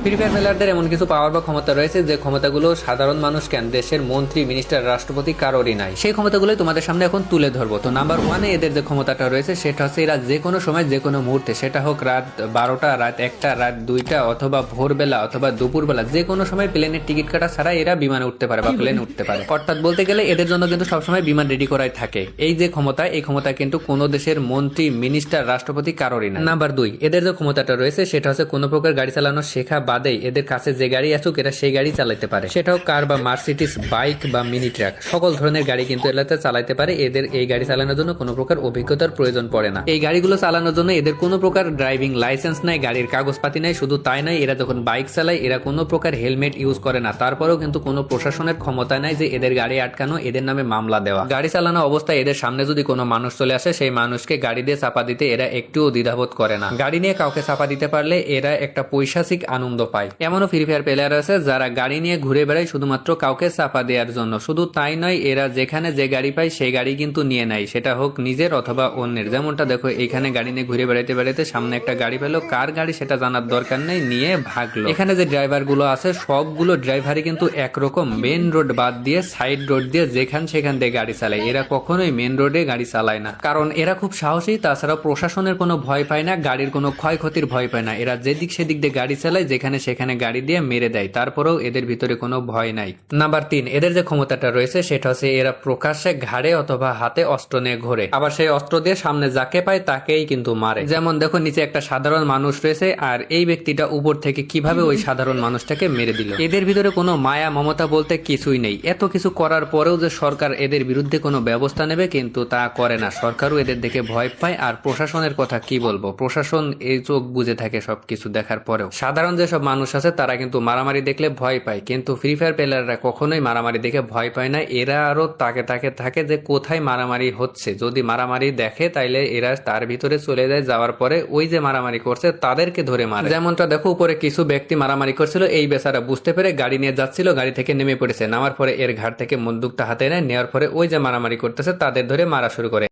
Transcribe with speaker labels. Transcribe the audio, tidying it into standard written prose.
Speaker 1: Free fire প্লেয়ারদের এমন কিছু পাওয়ার বা ক্ষমতা রয়েছে যে ক্ষমতাগুলো সাধারণ মানুষ কেন, দেশের মন্ত্রী, মিনিস্টার, রাষ্ট্রপতি কারোরই নাই। সেই ক্ষমতাগুলোই তোমাদের সামনে এখন তুলে ধরবো। তো নাম্বার 1-এ এদের যে ক্ষমতাটা রয়েছে সেটা হচ্ছে এরা যে কোনো সময় যে কোনো মুহূর্তে, সেটা হোক রাত 12টা, রাত 1টা, রাত 2টা, অথবা ভোরবেলা অথবা দুপুরবেলা, যে কোনো সময় প্লেনের টিকিট কাটা ছাড়া এরা বিমানে উঠতে পারে বা প্লেনে উঠতে পারে। অর্থাৎ বলতে গেলে এদের জন্য কিন্তু সবসময় বিমান রেডি করাই থাকে। এই যে ক্ষমতা, এই ক্ষমতা কিন্তু কোনো দেশের মন্ত্রী, মিনিস্টার, রাষ্ট্রপতি কারোরই না। নাম্বার 2, এদের যে ক্ষমতাটা রয়েছে সেটা হচ্ছে কোনো প্রকার গাড়ি চালানো শেখা বাদেই এদের কাছে যে গাড়ি আসুক এরা সেই গাড়ি চালাতে পারে। সেটাও কার বা মার্সিডিজ, বাইক বা মিনি ট্রাক, সকল ধরনের গাড়ি কিন্তু এলাতে চালাতে পারে। এদের এই গাড়ি চালানোর জন্য কোনো প্রকার অভিজ্ঞতার প্রয়োজন পড়ে না। এই গাড়িগুলো চালানোর জন্য এদের কোনো প্রকার ড্রাইভিং লাইসেন্স নাই, গাড়ির কাগজপাতি নাই। শুধু তাই নয়, এরা যখন বাইক চালায় এরা কোনো প্রকার হেলমেট ইউজ করে না। তারপরেও কিন্তু কোনো প্রশাসনের ক্ষমতা নাই যে এদের গাড়ি আটকানো, এদের নামে মামলা দেওয়া। গাড়ি চালানো অবস্থায় এদের সামনে যদি কোনো মানুষ চলে আসে, সেই মানুষকে গাড়ি দিয়ে চাপা দিতে এরা একটুও দ্বিধাবোধ করে না। গাড়ি নিয়ে কাউকে চাপা দিতে পারলে এরা একটা পৈশাচিক আনন্দ পায়। এমনও ফ্রি ফায়ার প্লেয়ার আছে যারা গাড়ি নিয়ে ঘুরে বেড়ায় শুধুমাত্র কাউকে চাপা দেওয়ার জন্য। শুধু তাই নয়, এরা যেখানে যে গাড়ি পায় সেই গাড়ি কিন্তু নিয়ে নেয়, সেটা হোক নিজের অথবা অন্যের। যেমনটা দেখো, এখানে গাড়ি নিয়ে ঘুরে বেড়াইতে বেড়াইতে সামনে একটা গাড়ি পেলো, কার গাড়ি সেটা জানার দরকার নেই, নিয়ে ভাগলো। এখানে যে ড্রাইভার গুলো আছে সবগুলো ড্রাইভারই কিন্তু একরকম, মেন রোড বাদ দিয়ে সাইড রোড দিয়ে যেখান সেখান দিয়ে গাড়ি চালায়। এরা কখনোই মেন রোডে গাড়ি চালায় না, কারণ এরা খুব সাহসী। তাছাড়া প্রশাসনের কোনো ভয় পায় না, গাড়ির কোনো ক্ষয়ক্ষতির ভয় পায় না। এরা যেদিক সেদিক দিয়ে গাড়ি চালায়, যেখানে সেখানে গাড়ি দিয়ে মেরে দেয়, তারপরেও এদের ভিতরে কোনো ভয় নাই। নাম্বার 3, এদের যে ক্ষমতাটা রয়েছে সেটা হচ্ছে এরা প্রকাশ্যে ঘাড়ে অথবা হাতে অস্ত্র নিয়ে ঘোরে, আবার সেই অস্ত্র দিয়ে সামনে যাকে পায় তাকেই কিন্তু মারে। যেমন দেখো, নিচে একটা সাধারণ মানুষ রয়েছে আর এই ব্যক্তিটা উপর থেকে কিভাবে ওই সাধারণ মানুষটাকে মেরে দিল। এদের ভিতরে কোনো মায়া মমতা বলতে কিছুই নেই। এত কিছু করার পরেও যে সরকার এদের বিরুদ্ধে কোনো ব্যবস্থা নেবে, কিন্তু তা করে না। সরকারও এদের দেখে ভয় পায়। আর প্রশাসনের কথা কি বলবো, প্রশাসন এই চোখ বুঝে থাকে সবকিছু দেখার পরেও। সাধারণ যেসব মানুষ আছে তারা কিন্তু মারামারি দেখলে ভয় পায়, কিন্তু ফ্রি ফায়ার প্লেয়াররা কখনোই মারামারি দেখে ভয় পায় না। এরা আরো তাকে তাকে থাকে যে কোথায় মারামারি হচ্ছে। যদি মারামারি দেখে তাইলে এরা তার ভিতরে চলে যায়, যাওয়ার পরে ওই যে মারামারি করছে তাদেরকে ধরে মারে। যেমনটা দেখো, উপরে কিছু ব্যক্তি মারামারি করছিল, এই বেচারা বুঝতে পেরে গাড়ি নিয়ে যাচ্ছিল, গাড়ি থেকে নেমে পড়েছে। নামার পরে এর ঘাট থেকে বন্দুকটা হাতে নেয়, নেওয়ার পরে ওই যে মারামারি করতেছে তাদের ধরে মারা শুরু করে।